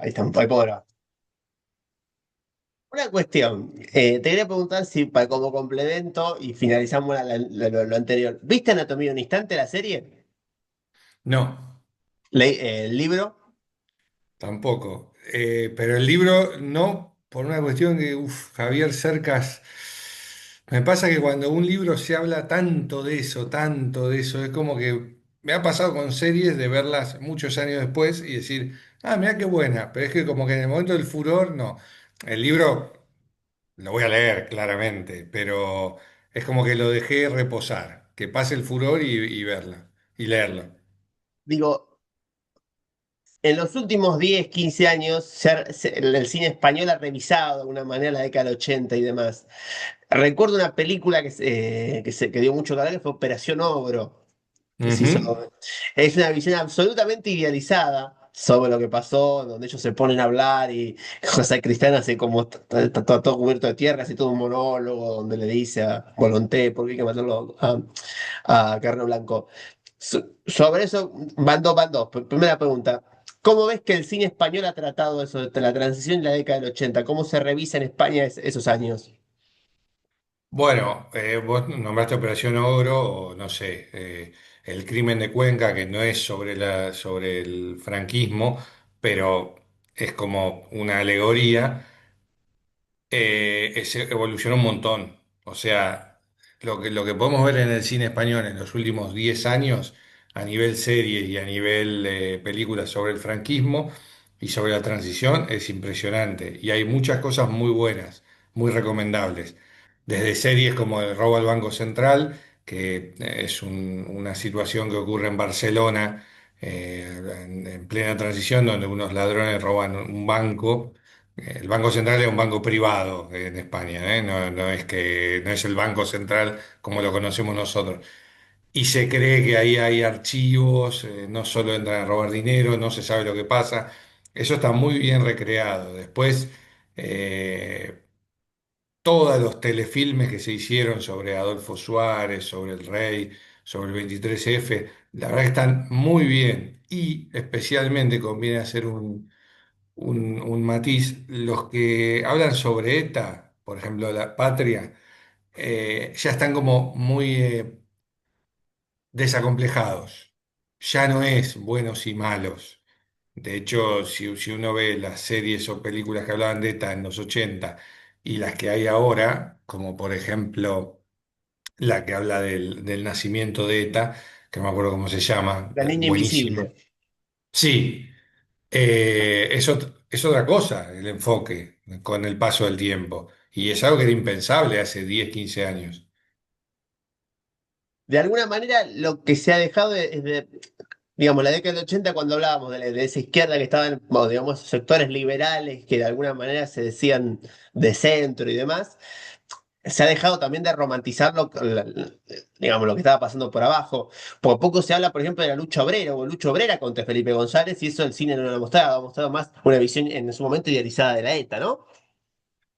ahí está, ahí puedo grabar. Una cuestión, te quería preguntar si como complemento y finalizamos lo anterior. ¿Viste Anatomía de un instante la serie? No, El libro. tampoco. Pero el libro no, por una cuestión que, Javier Cercas, me pasa que cuando un libro se habla tanto de eso, es como que me ha pasado con series de verlas muchos años después y decir, ah, mira qué buena, pero es que como que en el momento del furor, no. El libro lo voy a leer claramente, pero es como que lo dejé reposar, que pase el furor y verla y leerlo. Digo, en los últimos 10 15 años el cine español ha revisado de alguna manera la década del 80 y demás. Recuerdo una película que dio mucho que hablar, que fue Operación Ogro, que se hizo. Ujú. Es una visión absolutamente idealizada sobre lo que pasó, donde ellos se ponen a hablar y José Cristiana hace como está todo cubierto de tierra, hace todo un monólogo donde le dice a Volonté por qué hay que matarlo a Carlos Blanco. Sobre eso van dos. Primera pregunta. ¿Cómo ves que el cine español ha tratado eso de la transición en la década del 80? ¿Cómo se revisa en España esos años? Bueno, vos nombraste Operación Ogro, o no sé, el crimen de Cuenca, que no es sobre el franquismo, pero es como una alegoría. Evolucionó un montón. O sea, lo que podemos ver en el cine español en los últimos 10 años, a nivel serie y a nivel películas sobre el franquismo y sobre la transición, es impresionante. Y hay muchas cosas muy buenas, muy recomendables. Desde series como El robo al Banco Central, que es una situación que ocurre en Barcelona, en plena transición, donde unos ladrones roban un banco. El Banco Central es un banco privado en España, ¿eh? No, no es el Banco Central como lo conocemos nosotros. Y se cree que ahí hay archivos, no solo entran a robar dinero, no se sabe lo que pasa. Eso está muy bien recreado. Después, eh, todos los telefilmes que se hicieron sobre Adolfo Suárez, sobre el Rey, sobre el 23F, la verdad que están muy bien. Y especialmente conviene hacer un matiz. Los que hablan sobre ETA, por ejemplo, la Patria, ya están como muy desacomplejados. Ya no es buenos y malos. De hecho, si uno ve las series o películas que hablaban de ETA en los 80 y las que hay ahora, como por ejemplo la que habla del nacimiento de ETA, que no me acuerdo cómo se llama, La niña buenísima. invisible. Sí. Es otra cosa el enfoque con el paso del tiempo. Y es algo que era impensable hace 10 15 años. De alguna manera, lo que se ha dejado digamos, la década del 80 cuando hablábamos de esa izquierda que estaban, bueno, digamos, sectores liberales que de alguna manera se decían de centro y demás, se ha dejado también de romantizar digamos, lo que estaba pasando por abajo. Por poco se habla, por ejemplo, de la lucha obrera o lucha obrera contra Felipe González y eso el cine no lo ha mostrado más una visión en su momento idealizada de la ETA, ¿no?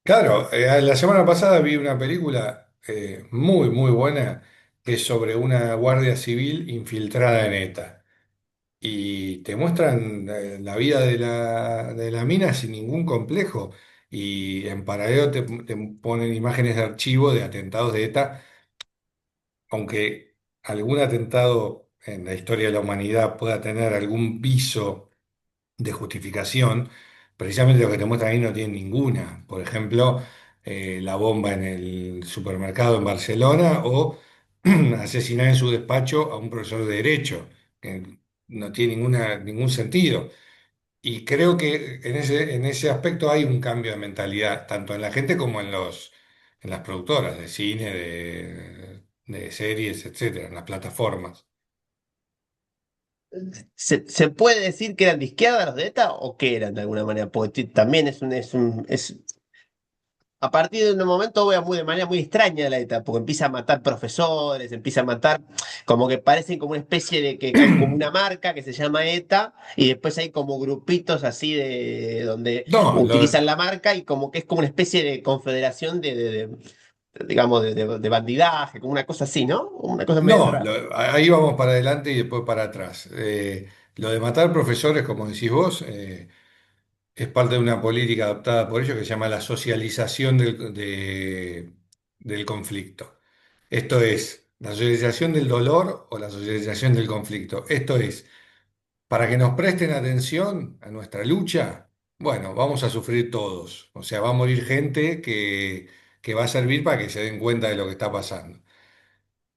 Claro, la semana pasada vi una película muy, muy buena que es sobre una guardia civil infiltrada en ETA. Y te muestran la vida de la mina sin ningún complejo. Y en paralelo te ponen imágenes de archivo de atentados de ETA, aunque algún atentado en la historia de la humanidad pueda tener algún viso de justificación, precisamente lo que te muestran ahí no tiene ninguna. Por ejemplo, la bomba en el supermercado en Barcelona o asesinar en su despacho a un profesor de derecho, que no tiene ningún sentido. Y creo que en ese aspecto hay un cambio de mentalidad, tanto en la gente como en las productoras de cine, de series, etcétera, en las plataformas. ¿Se puede decir que eran de izquierda los de ETA o que eran de alguna manera? Porque también a partir de un momento veo muy de manera muy extraña la ETA, porque empieza a matar profesores, empieza a matar, como que parecen como una especie que hay como una marca que se llama ETA, y después hay como grupitos así de donde No, utilizan la marca y como que es como una especie de confederación digamos, de bandidaje, como una cosa así, ¿no? Una cosa medio no, rara. ahí vamos para adelante y después para atrás. Lo de matar profesores, como decís vos, es parte de una política adoptada por ellos que se llama la socialización del conflicto. Esto es la socialización del dolor o la socialización del conflicto. Esto es, para que nos presten atención a nuestra lucha, bueno, vamos a sufrir todos. O sea, va a morir gente que va a servir para que se den cuenta de lo que está pasando.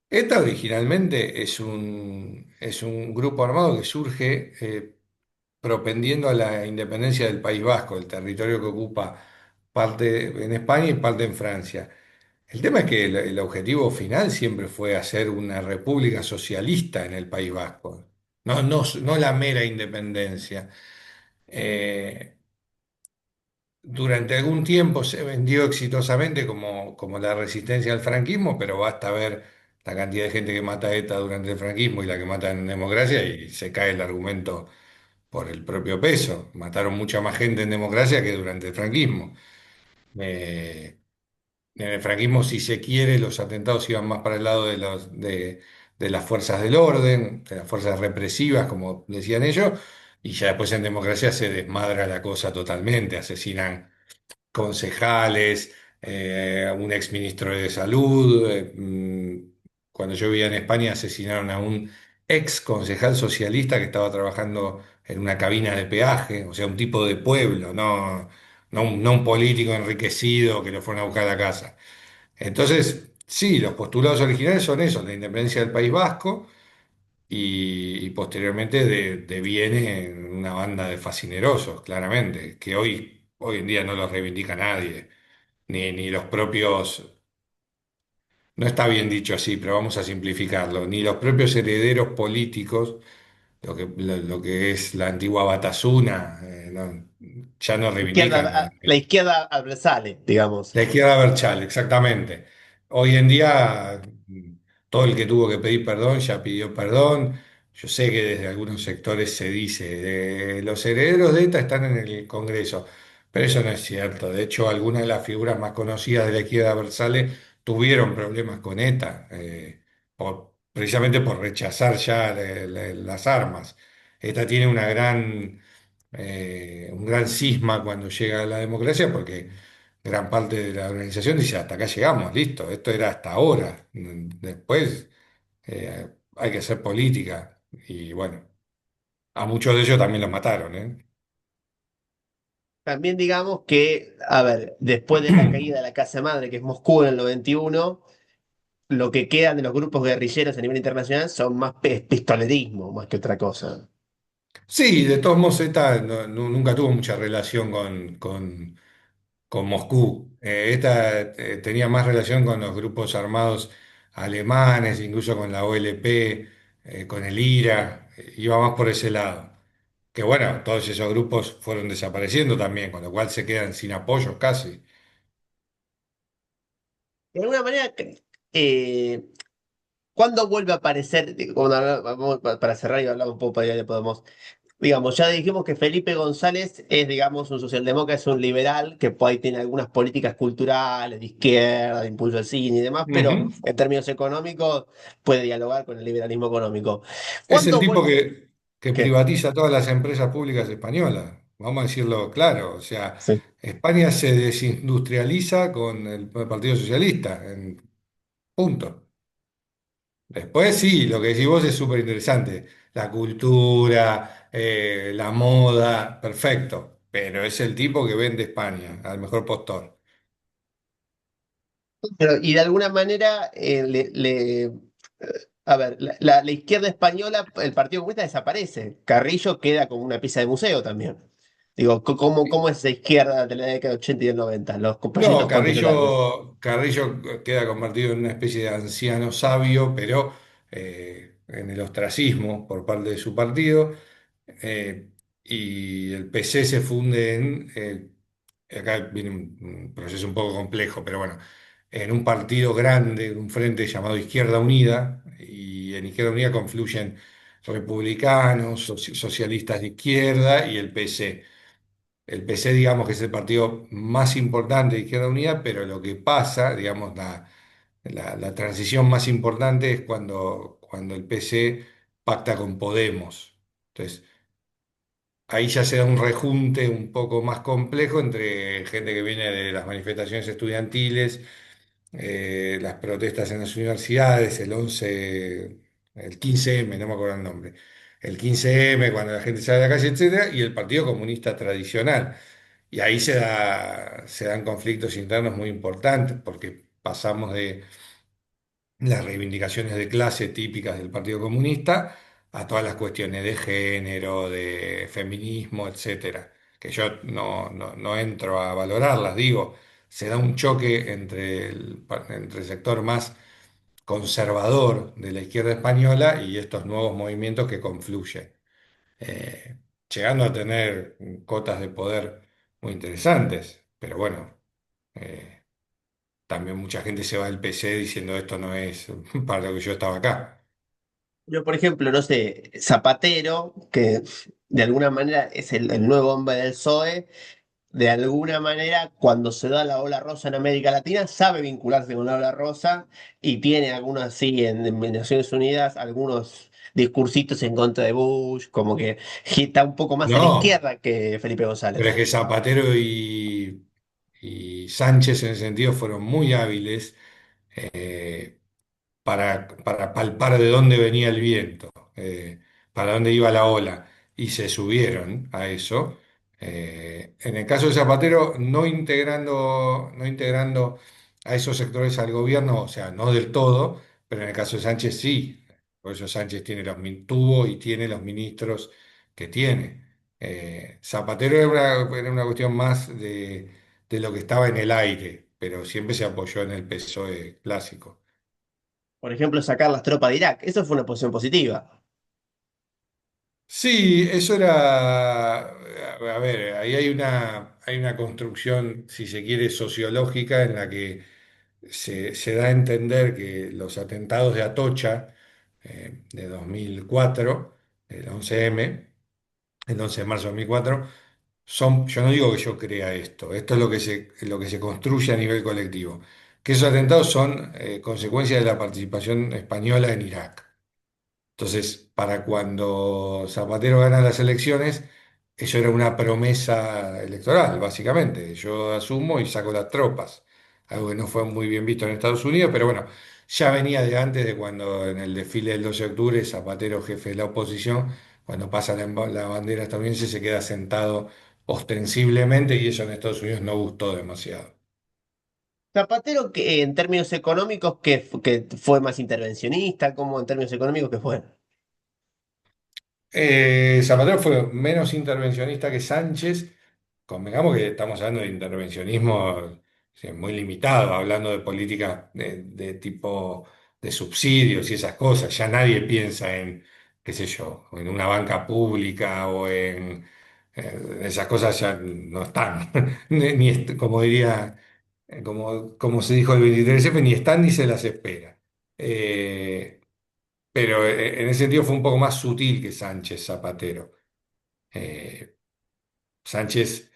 ETA originalmente es un grupo armado que surge propendiendo a la independencia del País Vasco, el territorio que ocupa parte en España y parte en Francia. El tema es que el objetivo final siempre fue hacer una república socialista en el País Vasco, no la mera independencia. Eh, Durante algún tiempo se vendió exitosamente como la resistencia al franquismo, pero basta ver la cantidad de gente que mata a ETA durante el franquismo y la que mata en democracia y se cae el argumento por el propio peso. Mataron mucha más gente en democracia que durante el franquismo. Eh, en el franquismo, si se quiere, los atentados iban más para el lado de las fuerzas del orden, de las fuerzas represivas, como decían ellos, y ya después en democracia se desmadra la cosa totalmente, asesinan concejales, un exministro de salud. Cuando yo vivía en España asesinaron a un ex concejal socialista que estaba trabajando en una cabina de peaje, o sea, un tipo de pueblo, no un político enriquecido que lo fueron a buscar a la casa. Entonces, sí, los postulados originales son esos, la independencia del País Vasco y posteriormente deviene en una banda de fascinerosos, claramente, que hoy en día no los reivindica nadie, ni los propios, no está bien dicho así, pero vamos a simplificarlo, ni los propios herederos políticos, lo que es la antigua Batasuna, ya no reivindican nada. La izquierda adversale, digamos. La izquierda Berchale, exactamente. Hoy en día, todo el que tuvo que pedir perdón ya pidió perdón. Yo sé que desde algunos sectores se dice, los herederos de ETA están en el Congreso, pero eso no es cierto. De hecho, algunas de las figuras más conocidas de la izquierda Berchale tuvieron problemas con ETA, precisamente por rechazar ya las armas. ETA tiene un gran cisma cuando llega a la democracia porque gran parte de la organización dice, hasta acá llegamos, listo, esto era hasta ahora. Después hay que hacer política. Y bueno, a muchos de ellos también los mataron, ¿eh? También digamos que, a ver, después de la caída de la Casa Madre, que es Moscú en el 91, lo que quedan de los grupos guerrilleros a nivel internacional son más pistolerismo, más que otra cosa. Sí, de todos modos, ETA nunca tuvo mucha relación con Moscú. Esta tenía más relación con los grupos armados alemanes, incluso con la OLP, con el IRA, iba más por ese lado. Que bueno, todos esos grupos fueron desapareciendo también, con lo cual se quedan sin apoyo casi. De alguna manera, eh, ¿cuándo vuelve a aparecer? Digo, para cerrar y hablar un poco, ya le podemos. Digamos, ya dijimos que Felipe González es, digamos, un socialdemócrata, es un liberal, que por ahí tiene algunas políticas culturales de izquierda, de impulso al cine y demás, pero Ujú. en términos económicos puede dialogar con el liberalismo económico. Es el ¿Cuándo tipo vuelve? que ¿Qué? privatiza todas las empresas públicas españolas, vamos a decirlo claro. O sea, Sí. España se desindustrializa con el Partido Socialista, punto. Después sí, lo que decís vos es súper interesante. La cultura, la moda, perfecto. Pero es el tipo que vende España al mejor postor. Y de alguna manera, a ver, la izquierda española, el Partido Comunista desaparece. Carrillo queda como una pieza de museo también. Digo, ¿cómo es esa izquierda de la década de 80 y del 90? Los No, proyectos contemporáneos. Carrillo queda convertido en una especie de anciano sabio, pero en el ostracismo por parte de su partido. eh, y el PC se funde acá viene un proceso un poco complejo, pero bueno, en un partido grande, un frente llamado Izquierda Unida, y en Izquierda Unida confluyen republicanos, socialistas de izquierda y el PC. El PC, digamos que es el partido más importante de Izquierda Unida, pero lo que pasa, digamos, la transición más importante es cuando el PC pacta con Podemos. Entonces, ahí ya se da un rejunte un poco más complejo entre gente que viene de las manifestaciones estudiantiles, las protestas en las universidades, el 15M, no me acuerdo el nombre, el 15M, cuando la gente sale a la calle, etcétera, y el Partido Comunista tradicional. Y ahí se dan conflictos internos muy importantes, porque pasamos de las reivindicaciones de clase típicas del Partido Comunista a todas las cuestiones de género, de feminismo, etcétera, que yo no entro a valorarlas, digo, se da un choque entre el sector más conservador de la izquierda española y estos nuevos movimientos que confluyen, eh, llegando a tener cotas de poder muy interesantes, pero bueno. eh, También mucha gente se va del PC diciendo esto no es para lo que yo estaba acá. Yo, por ejemplo, no sé, Zapatero, que de alguna manera es el nuevo hombre del PSOE, de alguna manera, cuando se da la ola rosa en América Latina, sabe vincularse con la ola rosa y tiene algunos, así, en Naciones Unidas, algunos discursitos en contra de Bush, como que está un poco más a la No, izquierda que Felipe pero es González. que Zapatero y Sánchez en ese sentido fueron muy hábiles, eh, para palpar de dónde venía el viento, para dónde iba la ola, y se subieron a eso. En el caso de Zapatero, no integrando a esos sectores al gobierno, o sea, no del todo, pero en el caso de Sánchez sí. Por eso Sánchez tuvo y tiene los ministros que tiene. Zapatero era una cuestión más de lo que estaba en el aire, pero siempre se apoyó en el PSOE clásico. Por ejemplo, sacar las tropas de Irak, eso fue una posición positiva. Sí, eso era, a ver, ahí hay una construcción, si se quiere, sociológica en la que se da a entender que los atentados de Atocha, de 2004, el 11M, el 11 de marzo de 2004, yo no digo que yo crea esto es lo que se construye a nivel colectivo, que esos atentados son consecuencia de la participación española en Irak. Entonces, para cuando Zapatero gana las elecciones, eso era una promesa electoral, básicamente. Yo asumo y saco las tropas, algo que no fue muy bien visto en Estados Unidos, pero bueno, ya venía de antes de cuando en el desfile del 12 de octubre, Zapatero, jefe de la oposición, cuando pasa la bandera estadounidense, se queda sentado ostensiblemente y eso en Estados Unidos no gustó demasiado. Zapatero, que en términos económicos, que fue más intervencionista, como en términos económicos que fue. Zapatero fue menos intervencionista que Sánchez. Convengamos que estamos hablando de intervencionismo, sí, muy limitado, hablando de políticas de tipo de subsidios y esas cosas. Ya nadie piensa en, qué sé yo, en una banca pública o en esas cosas ya no están. Como diría, como se dijo el 23F, ni están ni se las espera. Eh, pero en ese sentido fue un poco más sutil que Sánchez Zapatero. Eh, Sánchez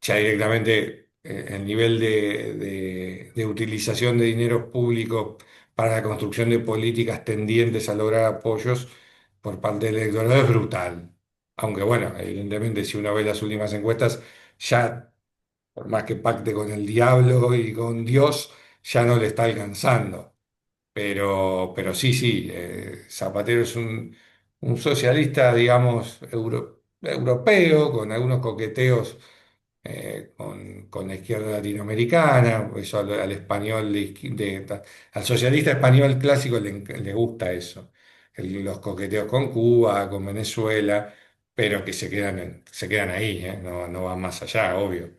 ya directamente, el nivel de utilización de dineros públicos para la construcción de políticas tendientes a lograr apoyos por parte del electorado es brutal. Aunque bueno, evidentemente si uno ve las últimas encuestas, ya por más que pacte con el diablo y con Dios, ya no le está alcanzando. Pero sí, sí, Zapatero es un socialista, digamos, europeo, con algunos coqueteos con la izquierda latinoamericana, eso al español, al socialista español clásico le gusta eso, los coqueteos con Cuba, con Venezuela, pero que se quedan ahí, no van más allá, obvio.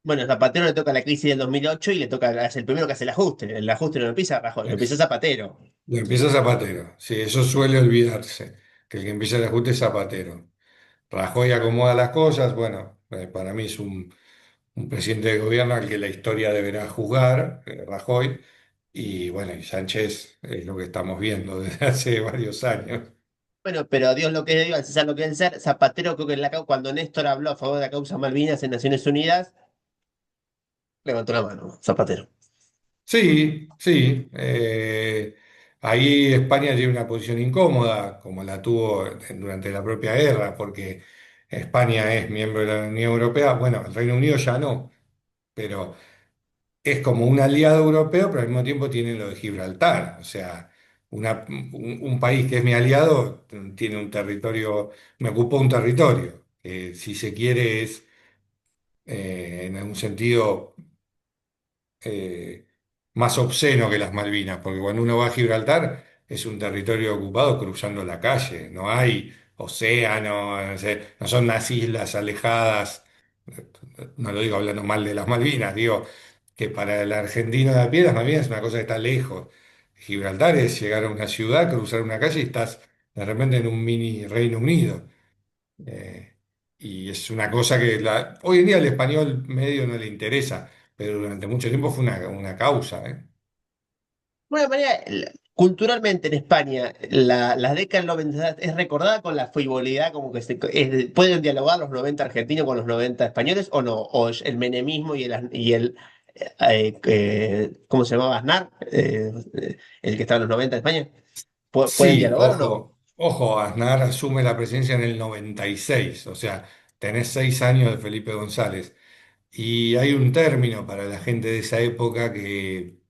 Bueno, a Zapatero le toca la crisis del 2008 y le toca, es el primero que hace el ajuste. El ajuste no lo empieza Rajoy, lo empieza Zapatero. Lo empieza Zapatero, sí, eso suele olvidarse, que el que empieza el ajuste es Zapatero. Rajoy acomoda las cosas, bueno, para mí es un presidente de gobierno al que la historia deberá juzgar, Rajoy, y bueno, y Sánchez es lo que estamos viendo desde hace varios años. Bueno, pero a Dios lo que es de Dios, al César lo que es del ser. Zapatero, creo que cuando Néstor habló a favor de la causa Malvinas en Naciones Unidas, levantó la mano, Zapatero. Sí, sí, ahí España tiene una posición incómoda, como la tuvo durante la propia guerra, porque España es miembro de la Unión Europea, bueno, el Reino Unido ya no, pero es como un aliado europeo, pero al mismo tiempo tiene lo de Gibraltar. O sea, un país que es mi aliado tiene un territorio, me ocupó un territorio, que si se quiere es en algún sentido eh, más obsceno que las Malvinas, porque cuando uno va a Gibraltar es un territorio ocupado cruzando la calle, no hay océano, no son unas islas alejadas, no lo digo hablando mal de las Malvinas, digo que para el argentino de a pie las Malvinas es una cosa que está lejos. Gibraltar es llegar a una ciudad, cruzar una calle y estás de repente en un mini Reino Unido. Eh, y es una cosa que hoy en día al español medio no le interesa, pero durante mucho tiempo fue una causa, ¿eh? De alguna manera, culturalmente en España, la década del 90 es recordada con la frivolidad, como que pueden dialogar los 90 argentinos con los 90 españoles, o no, o es el menemismo ¿cómo se llamaba? Aznar, el que estaba en los 90 de España. ¿Pueden Sí, dialogar o no? ojo, Aznar asume la presidencia en el 96, o sea, tenés 6 años de Felipe González. Y hay un término para la gente de esa época que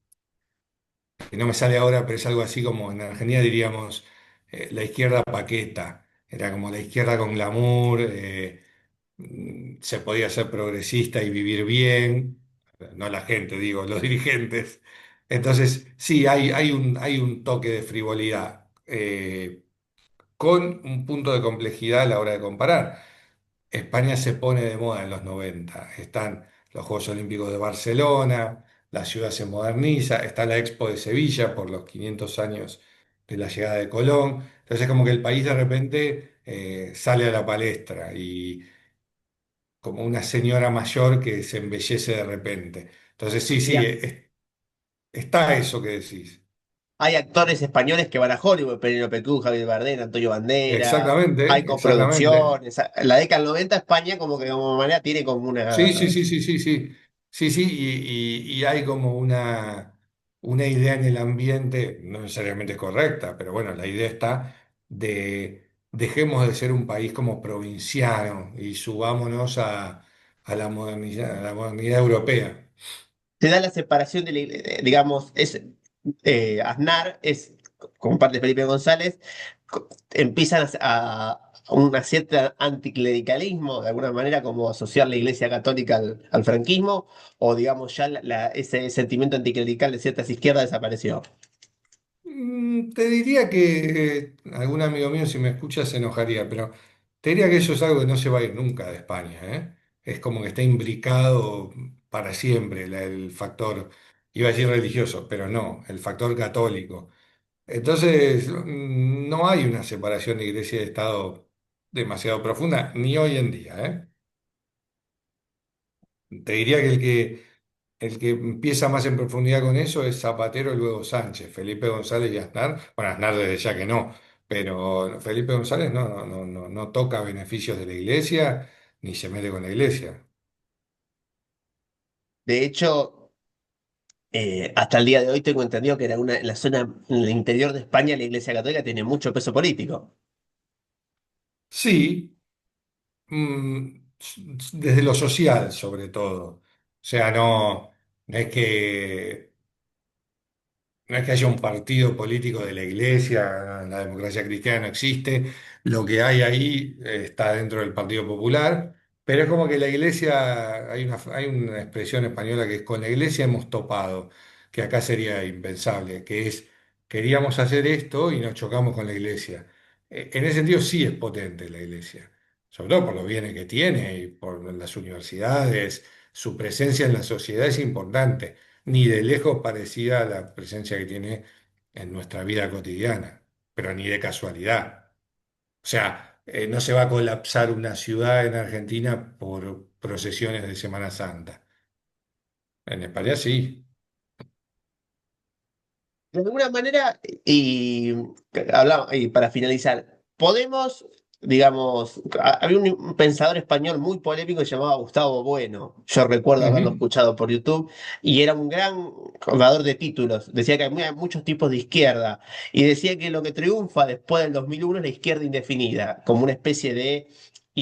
no me sale ahora, pero es algo así como en Argentina diríamos la izquierda paqueta, era como la izquierda con glamour, se podía ser progresista y vivir bien, no la gente, digo, los dirigentes. Entonces, sí, hay un toque de frivolidad, con un punto de complejidad a la hora de comparar. España se pone de moda en los 90. Están los Juegos Olímpicos de Barcelona, la ciudad se moderniza, está la Expo de Sevilla por los 500 años de la llegada de Colón. Entonces, como que el país de repente sale a la palestra y como una señora mayor que se embellece de repente. Entonces, sí, sí, Mira, está eso que decís. hay actores españoles que van a Hollywood, Penélope Cruz, Javier Bardem, Antonio Banderas, hay Exactamente, exactamente. coproducciones. La década del 90 España como que de alguna manera tiene como Sí, sí, una... sí, sí, sí, sí. Sí, sí, y hay como una idea en el ambiente, no necesariamente correcta, pero bueno, la idea está de dejemos de ser un país como provinciano y subámonos a la modernidad europea. Se da la separación digamos, Aznar es, como parte de Felipe González, empiezan a una cierta anticlericalismo, de alguna manera, como asociar la Iglesia Católica al franquismo, o digamos ya ese sentimiento anticlerical de ciertas izquierdas desapareció. Te diría que algún amigo mío, si me escucha, se enojaría, pero te diría que eso es algo que no se va a ir nunca de España, ¿eh? Es como que está imbricado para siempre el factor, iba a decir religioso, pero no, el factor católico. Entonces, no hay una separación de iglesia y de Estado demasiado profunda, ni hoy en día, ¿eh? Te diría que el que empieza más en profundidad con eso es Zapatero y luego Sánchez, Felipe González y Aznar. Bueno, Aznar desde ya que no, pero Felipe González no toca beneficios de la iglesia ni se mete con la iglesia. De hecho, hasta el día de hoy tengo entendido que en la zona, en el interior de España, la Iglesia Católica tiene mucho peso político. Sí, desde lo social sobre todo. O sea, no es que no es que haya un partido político de la iglesia, la democracia cristiana no existe, lo que hay ahí está dentro del Partido Popular, pero es como que la iglesia, hay una expresión española que es con la iglesia hemos topado, que acá sería impensable, que es queríamos hacer esto y nos chocamos con la iglesia. En ese sentido sí es potente la iglesia, sobre todo por los bienes que tiene y por las universidades, su presencia en la sociedad es importante ni de lejos parecida a la presencia que tiene en nuestra vida cotidiana, pero ni de casualidad. O sea, no se va a colapsar una ciudad en Argentina por procesiones de Semana Santa. En España sí. De alguna manera, y para finalizar, podemos, digamos, había un pensador español muy polémico que se llamaba Gustavo Bueno, yo recuerdo haberlo Ujú. escuchado por YouTube, y era un gran jugador de títulos, decía que hay muchos tipos de izquierda, y decía que lo que triunfa después del 2001 es la izquierda indefinida, como una especie de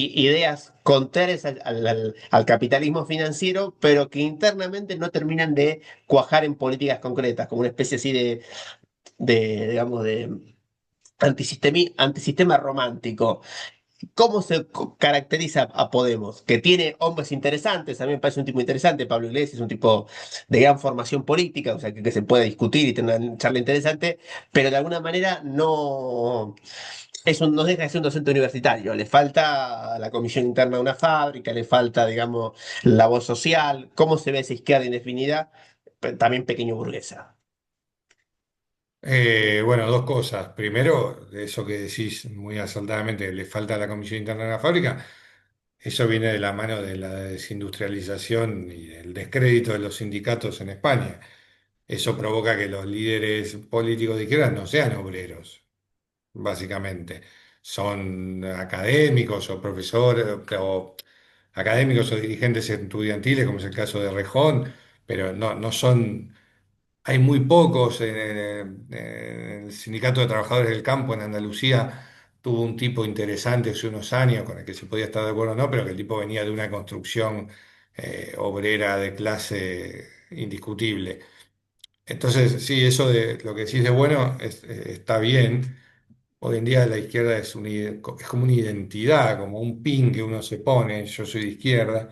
ideas contrarias al capitalismo financiero, pero que internamente no terminan de cuajar en políticas concretas, como una especie así digamos, de antisistema romántico. ¿Cómo se caracteriza a Podemos? Que tiene hombres interesantes, a mí me parece un tipo interesante, Pablo Iglesias es un tipo de gran formación política, o sea, que se puede discutir y tener una charla interesante, pero de alguna manera no deja de ser un docente universitario, le falta la comisión interna de una fábrica, le falta, digamos, la voz social, cómo se ve esa izquierda indefinida, también pequeño burguesa. Bueno, dos cosas. Primero, de eso que decís muy acertadamente, le falta la comisión interna de la fábrica. Eso viene de la mano de la desindustrialización y del descrédito de los sindicatos en España. Eso provoca que los líderes políticos de izquierda no sean obreros, básicamente. Son académicos o profesores o académicos o dirigentes estudiantiles, como es el caso de Rejón, pero no son. Hay muy pocos. En el Sindicato de Trabajadores del Campo en Andalucía tuvo un tipo interesante hace unos años con el que se podía estar de acuerdo o no, pero que el tipo venía de una construcción obrera de clase indiscutible. Entonces, sí, eso de lo que decís de bueno está bien. Hoy en día la izquierda es como una identidad, como un pin que uno se pone, yo soy de izquierda.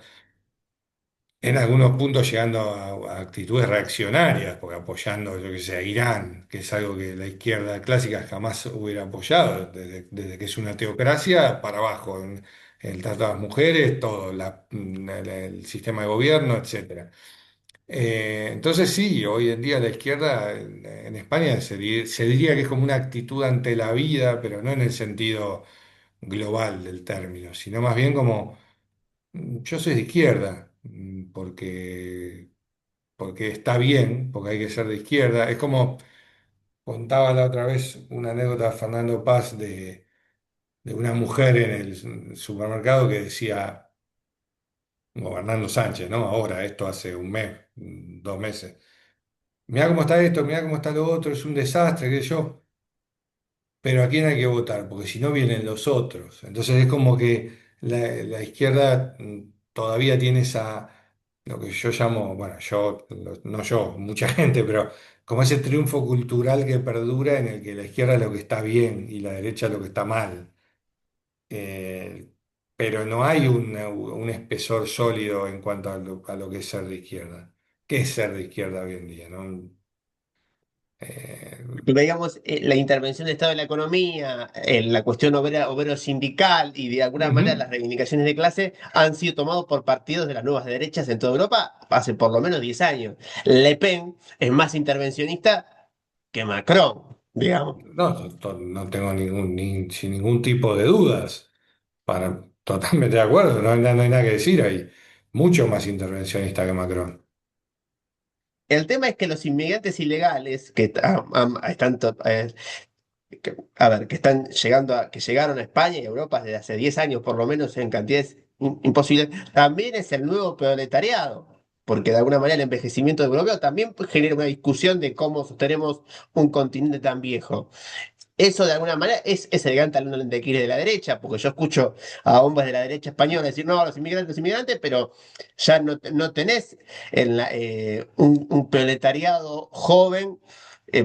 En algunos puntos llegando a actitudes reaccionarias, porque apoyando, yo que sé, a Irán, que es algo que la izquierda clásica jamás hubiera apoyado, desde que es una teocracia para abajo, en el trato a las mujeres, todo, el sistema de gobierno, etcétera. Entonces sí, hoy en día la izquierda en España se diría que es como una actitud ante la vida, pero no en el sentido global del término, sino más bien como yo soy de izquierda, porque está bien, porque hay que ser de izquierda. Es como contaba la otra vez una anécdota de Fernando Paz de una mujer en el supermercado que decía, gobernando Sánchez, ¿no? Ahora, esto hace un mes, 2 meses. Mirá cómo está esto, mirá cómo está lo otro, es un desastre, qué sé yo. Pero ¿a quién hay que votar? Porque si no vienen los otros. Entonces es como que la izquierda todavía tiene lo que yo llamo, bueno, no yo, mucha gente, pero como ese triunfo cultural que perdura en el que la izquierda es lo que está bien y la derecha es lo que está mal. Eh, pero no hay un espesor sólido en cuanto a lo que es ser de izquierda. ¿Qué es ser de izquierda hoy en día, no? Eh, Digamos, la intervención del Estado en la economía, la cuestión obrero-sindical y de alguna manera Ujú. las reivindicaciones de clase han sido tomados por partidos de las nuevas derechas en toda Europa hace por lo menos 10 años. Le Pen es más intervencionista que Macron, digamos. No, no tengo sin ningún tipo de dudas. Totalmente de acuerdo, no hay nada que decir ahí. Mucho más intervencionista que Macron. El tema es que los inmigrantes ilegales están a ver, que están llegando que llegaron a España y a Europa desde hace 10 años por lo menos en cantidades imposibles, también es el nuevo proletariado, porque de alguna manera el envejecimiento europeo también pues, genera una discusión de cómo sostenemos un continente tan viejo. Eso de alguna manera es el gran talón de Aquiles de la derecha, porque yo escucho a hombres de la derecha española decir, no, los inmigrantes, pero ya no tenés un proletariado joven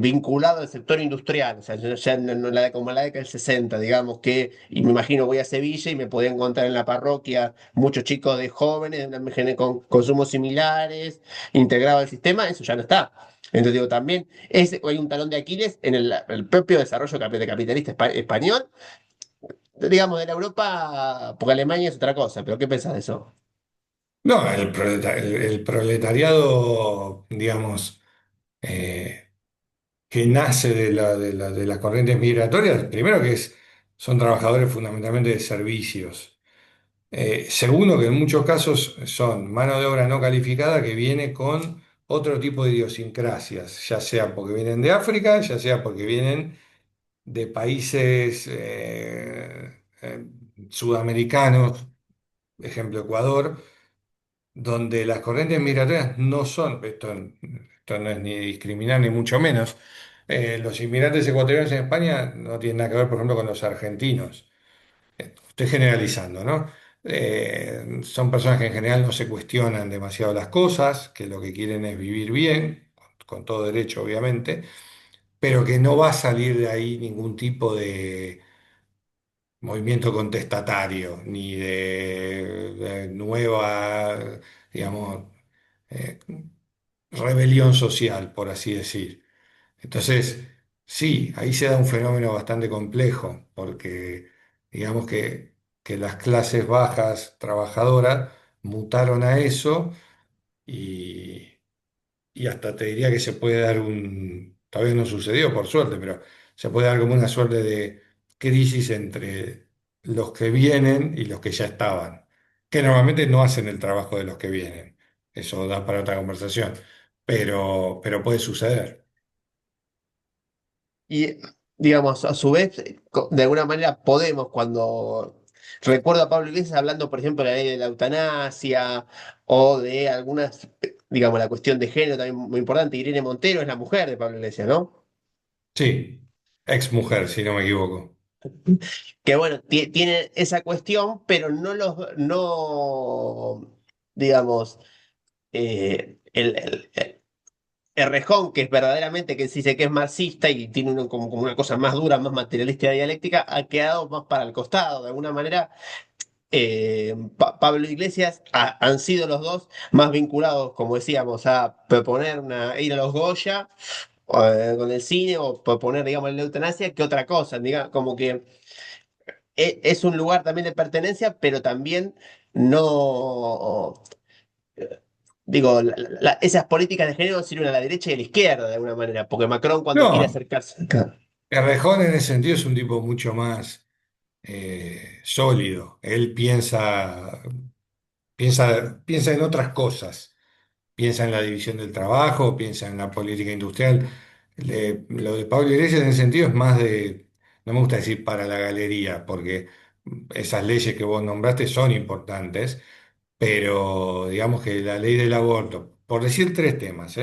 vinculado al sector industrial, o sea, ya como en la década del 60, digamos que, y me imagino voy a Sevilla y me podía encontrar en la parroquia muchos chicos de jóvenes, con consumos similares, integrados al sistema, eso ya no está. Entonces digo, también hay un talón de Aquiles en el propio desarrollo capitalista español, digamos, de la Europa, porque Alemania es otra cosa, pero ¿qué pensás de eso? No, el proletariado, digamos, eh, que nace de las corrientes migratorias, primero que son trabajadores fundamentalmente de servicios. Segundo, que en muchos casos son mano de obra no calificada que viene con otro tipo de idiosincrasias, ya sea porque vienen de África, ya sea porque vienen de países sudamericanos, ejemplo Ecuador, donde las corrientes migratorias no son, esto no es ni discriminar ni mucho menos, los inmigrantes ecuatorianos en España no tienen nada que ver, por ejemplo, con los argentinos. Estoy generalizando, ¿no? Son personas que en general no se cuestionan demasiado las cosas, que lo que quieren es vivir bien, con todo derecho, obviamente, pero que no va a salir de ahí ningún tipo de movimiento contestatario, ni de nueva, digamos, eh, rebelión social, por así decir. Entonces, sí, ahí se da un fenómeno bastante complejo, porque digamos que las clases bajas trabajadoras mutaron a eso y, y hasta te diría que se puede dar todavía no sucedió por suerte, pero se puede dar como una suerte de crisis entre los que vienen y los que ya estaban, que normalmente no hacen el trabajo de los que vienen. Eso da para otra conversación, pero puede suceder. Y, digamos, a su vez, de alguna manera podemos, cuando recuerdo a Pablo Iglesias hablando, por ejemplo, de la ley de la eutanasia o de algunas, digamos, la cuestión de género también muy importante. Irene Montero es la mujer de Pablo Iglesias, ¿no? Sí, ex mujer, si no me equivoco. Que bueno, tiene esa cuestión, pero no, digamos, Errejón, que es verdaderamente que sí sé que es marxista y tiene como una cosa más dura, más materialista y dialéctica, ha quedado más para el costado. De alguna manera, Pablo Iglesias han sido los dos más vinculados, como decíamos, a proponer ir a los Goya con el cine o proponer, digamos, la eutanasia que otra cosa. Como que es un lugar también de pertenencia, pero también no. Digo, esas políticas de género sirven a la derecha y a la izquierda de alguna manera, porque Macron cuando quiere No, acercarse acá. Errejón en ese sentido es un tipo mucho más sólido. Él piensa en otras cosas. Piensa en la división del trabajo, piensa en la política industrial. Lo de Pablo Iglesias en ese sentido es más no me gusta decir para la galería, porque esas leyes que vos nombraste son importantes, pero digamos que la ley del aborto, por decir tres temas,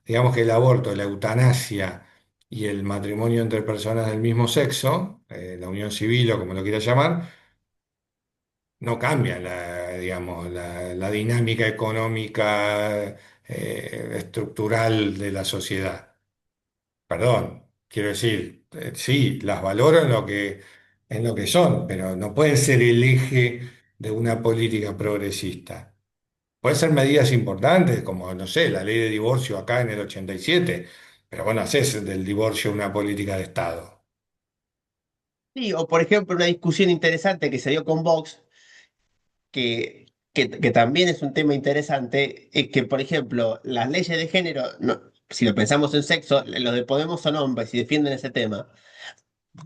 digamos que el aborto, la eutanasia y el matrimonio entre personas del mismo sexo, la unión civil o como lo quieras llamar, no cambian digamos, la dinámica económica, estructural de la sociedad. Perdón, quiero decir, sí, las valoro en lo que son, pero no pueden ser el eje de una política progresista. Pueden ser medidas importantes, como, no sé, la ley de divorcio acá en el 87, pero bueno, haces del divorcio una política de Estado. Sí, o por ejemplo, una discusión interesante que se dio con Vox, que también es un tema interesante, es que, por ejemplo, las leyes de género, si lo pensamos en sexo, los de Podemos son hombres y defienden ese tema.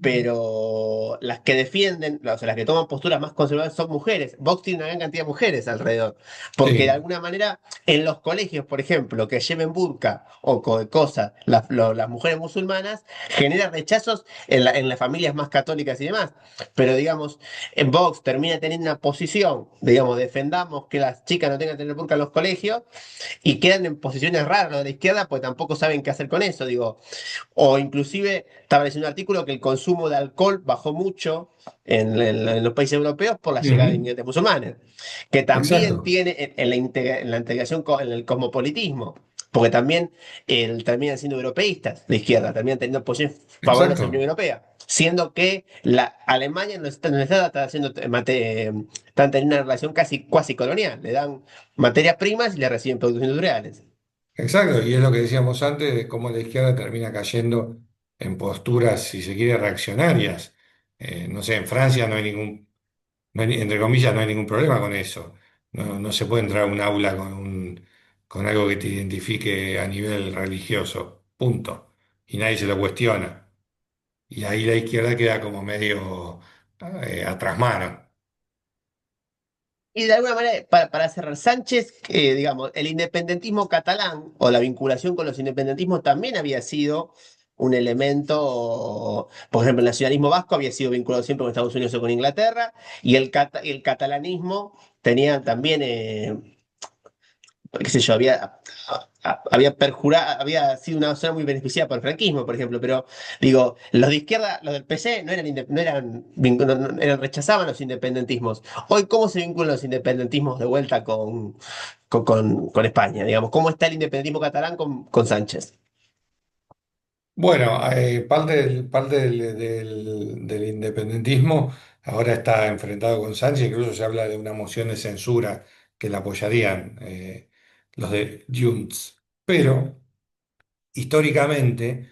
Pero las que defienden, o sea, las que toman posturas más conservadoras son mujeres. Vox tiene una gran cantidad de mujeres alrededor, porque de Sí, alguna manera en los colegios, por ejemplo, que lleven burka o cosas, las mujeres musulmanas, genera rechazos en las familias más católicas y demás. Pero digamos, en Vox termina teniendo una posición, digamos, defendamos que las chicas no tengan que tener burka en los colegios y quedan en posiciones raras los de la izquierda, pues tampoco saben qué hacer con eso. Digo, o inclusive estaba leyendo un artículo que el consumo de alcohol bajó mucho en los países europeos por la llegada de ujú, inmigrantes musulmanes, que también exacto, tiene en la integración en el cosmopolitismo, porque también terminan siendo europeístas de izquierda, terminan teniendo posiciones favorables a la Unión exacto. Europea, siendo que la Alemania está haciendo, están teniendo una relación casi cuasi colonial, le dan materias primas y le reciben productos industriales. Exacto, y es lo que decíamos antes de cómo la izquierda termina cayendo en posturas, si se quiere, reaccionarias. No sé, en Francia no hay entre comillas, no hay ningún problema con eso. No, no se puede entrar a un aula con algo que te identifique a nivel religioso, punto. Y nadie se lo cuestiona. Y ahí la izquierda queda como medio atrás mano. Y de alguna manera, para cerrar, Sánchez, digamos, el independentismo catalán o la vinculación con los independentismos también había sido un elemento, por ejemplo, el nacionalismo vasco había sido vinculado siempre con Estados Unidos o con Inglaterra, y el catalanismo tenía también qué sé yo, había perjurado, había sido una zona muy beneficiada por el franquismo, por ejemplo, pero digo, los de izquierda, los del PC, no eran, rechazaban los independentismos. Hoy, ¿cómo se vinculan los independentismos de vuelta con España? Digamos, ¿cómo está el independentismo catalán con Sánchez? Bueno, parte del independentismo ahora está enfrentado con Sánchez, incluso se habla de una moción de censura que la apoyarían los de Junts. Pero históricamente,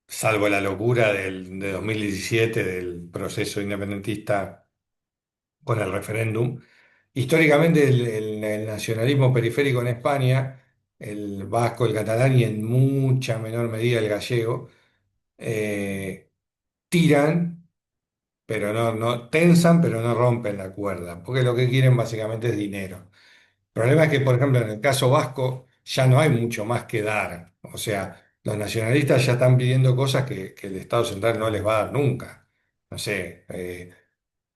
salvo la locura de 2017 del proceso independentista con el referéndum, históricamente el nacionalismo periférico en España, el vasco, el catalán y en mucha menor medida el gallego, eh, tiran, pero no tensan, pero no rompen la cuerda, porque lo que quieren básicamente es dinero. El problema es que, por ejemplo, en el caso vasco ya no hay mucho más que dar. O sea, los nacionalistas ya están pidiendo cosas que el Estado central no les va a dar nunca. No sé,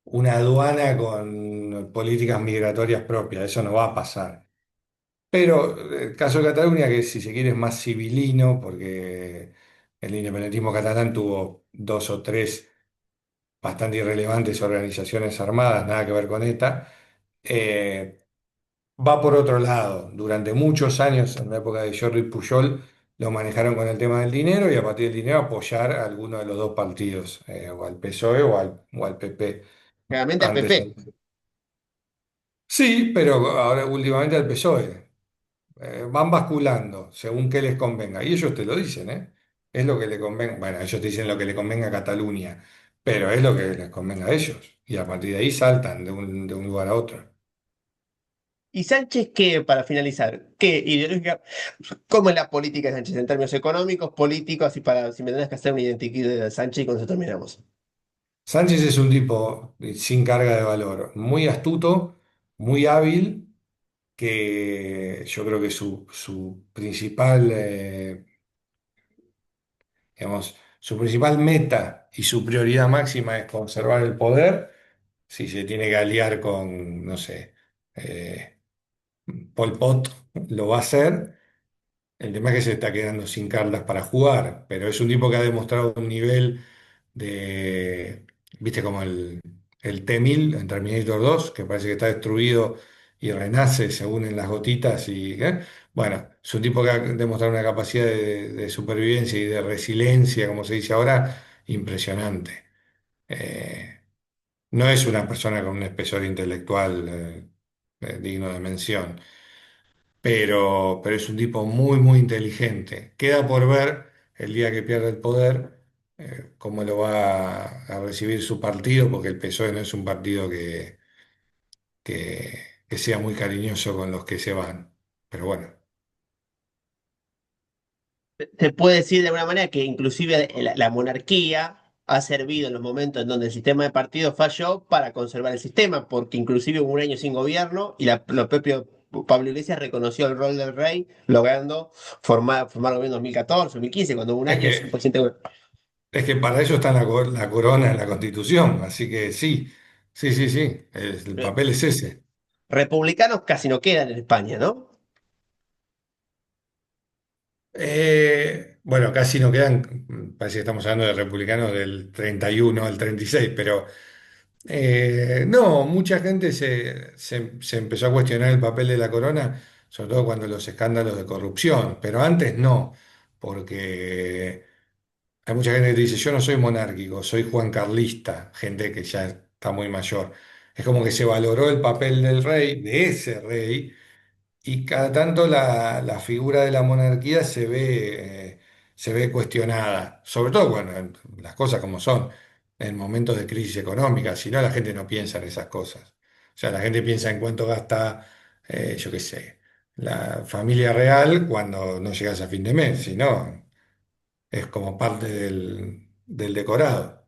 una aduana con políticas migratorias propias, eso no va a pasar. Pero el caso de Cataluña, que si se quiere es más civilino, porque el independentismo catalán tuvo dos o tres bastante irrelevantes organizaciones armadas, nada que ver con ETA, eh, va por otro lado. Durante muchos años, en la época de Jordi Pujol, lo manejaron con el tema del dinero y a partir del dinero apoyar a alguno de los dos partidos, o al PSOE o al PP. Realmente al Antes. PP. Sí, pero ahora últimamente al PSOE. Van basculando según qué les convenga. Y ellos te lo dicen, ¿eh? Es lo que le convenga. Bueno, ellos te dicen lo que le convenga a Cataluña, pero es lo que les convenga a ellos. Y a partir de ahí saltan de un lugar a otro. ¿Y Sánchez qué, para finalizar, qué ideológica, cómo es la política de Sánchez en términos económicos, políticos, y para, si me tenés que hacer una identidad de Sánchez y con eso terminamos? Sánchez es un tipo sin carga de valor, muy astuto, muy hábil, que yo creo que su principal, digamos, su principal meta y su prioridad máxima es conservar el poder. Si se tiene que aliar con, no sé, eh, Pol Pot, lo va a hacer. El tema es que se está quedando sin cartas para jugar, pero es un tipo que ha demostrado un nivel de, viste, como el T-1000 en Terminator 2, que parece que está destruido y renace según en las gotitas. Bueno, es un tipo que ha demostrado una capacidad de supervivencia y de resiliencia, como se dice ahora, impresionante. Eh, no es una persona con un espesor intelectual digno de mención, pero es un tipo muy, muy inteligente. Queda por ver el día que pierda el poder, cómo lo va a recibir su partido, porque el PSOE no es un partido que sea muy cariñoso con los que se van. Pero bueno, Se puede decir de alguna manera que inclusive la monarquía ha servido en los momentos en donde el sistema de partidos falló para conservar el sistema, porque inclusive hubo un año sin gobierno y lo propio Pablo Iglesias reconoció el rol del rey, logrando formar gobierno en 2014, 2015, cuando hubo un es año sin que, presidente. es que para eso está la corona en la Constitución, así que sí, sí, sí, sí, el papel es ese. Republicanos casi no quedan en España, ¿no? Bueno, casi no quedan, parece que estamos hablando de republicanos del 31 al 36, pero no, mucha gente se empezó a cuestionar el papel de la corona, sobre todo cuando los escándalos de corrupción, pero antes no, porque hay mucha gente que te dice, yo no soy monárquico, soy juancarlista, gente que ya está muy mayor. Es como que se valoró el papel del rey, de ese rey, y cada tanto la figura de la monarquía se ve cuestionada, sobre todo cuando las cosas como son, en momentos de crisis económica, si no la gente no piensa en esas cosas. O sea, la gente piensa en cuánto gasta, yo qué sé, la familia real cuando no llegas a fin de mes, si no, es como parte del decorado.